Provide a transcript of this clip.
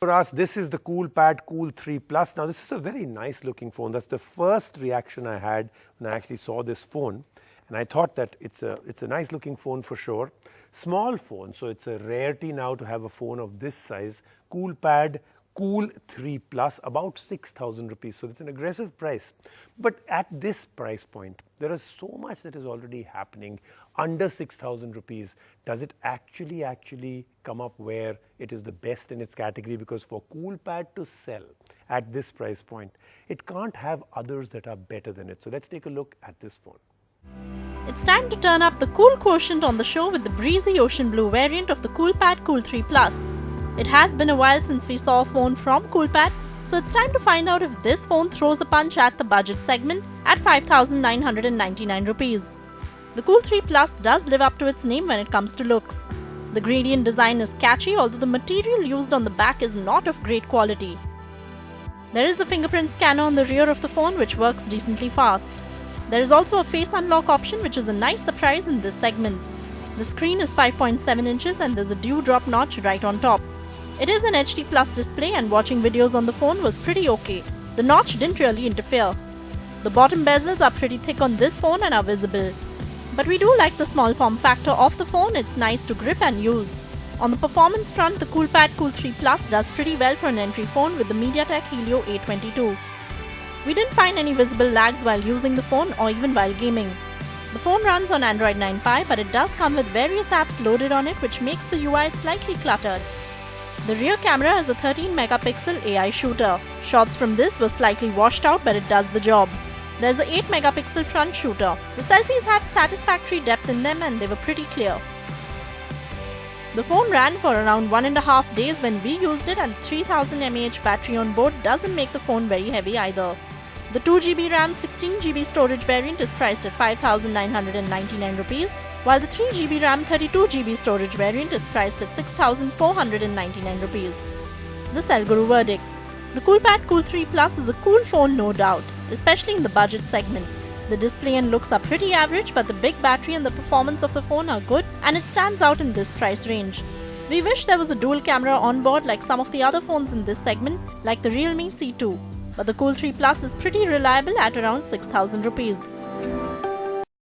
For us, this is the COOLPAD Cool 3 Plus. Now, this is a very nice looking phone. That's the first reaction I had when I actually saw this phone. And I thought that it's a nice looking phone for sure. Small phone, so it's a rarity now to have a phone of this size. COOLPAD Cool 3 Plus, about 6,000 rupees. So it's an aggressive price. But at this price point, there is so much that is already happening under 6,000 rupees. Does it actually come up where it is the best in its category? Because for COOLPAD to sell at this price point, it can't have others that are better than it. So let's take a look at this phone. It's time to turn up the cool quotient on the show with the breezy ocean blue variant of the COOLPAD Cool 3 Plus. It has been a while since we saw a phone from COOLPAD, so it's time to find out if this phone throws a punch at the budget segment at 5,999 rupees. The Cool 3 Plus does live up to its name when it comes to looks. The gradient design is catchy, although the material used on the back is not of great quality. There is the fingerprint scanner on the rear of the phone which works decently fast. There is also a face unlock option which is a nice surprise in this segment. The screen is 5.7 inches and there's a dewdrop notch right on top. It is an HD Plus display and watching videos on the phone was pretty okay. The notch didn't really interfere. The bottom bezels are pretty thick on this phone and are visible. But we do like the small form factor of the phone. It's nice to grip and use. On the performance front, the COOLPAD Cool 3 Plus does pretty well for an entry phone with the MediaTek HELIO A22. We didn't find any visible lags while using the phone or even while gaming. The phone runs on Android 9 Pie, but it does come with various apps loaded on it which makes the UI slightly cluttered. The rear camera is a 13 megapixel AI shooter. Shots from this were slightly washed out, but it does the job. There's a 8 megapixel front shooter. The selfies had satisfactory depth in them and they were pretty clear. The phone ran for around 1.5 days when we used it, and 3000 mAh battery on board doesn't make the phone very heavy either. The 2GB RAM 16GB storage variant is priced at 5,999 rupees, while the 3GB RAM 32GB storage variant is priced at 6,499 rupees. The Cell Guru verdict. The COOLPAD Cool 3 Plus is a cool phone, no doubt, especially in the budget segment. The display and looks are pretty average, but the big battery and the performance of the phone are good and it stands out in this price range. We wish there was a dual camera on board like some of the other phones in this segment, like the Realme C2. But the Cool 3 Plus is pretty reliable at around 6,000 rupees.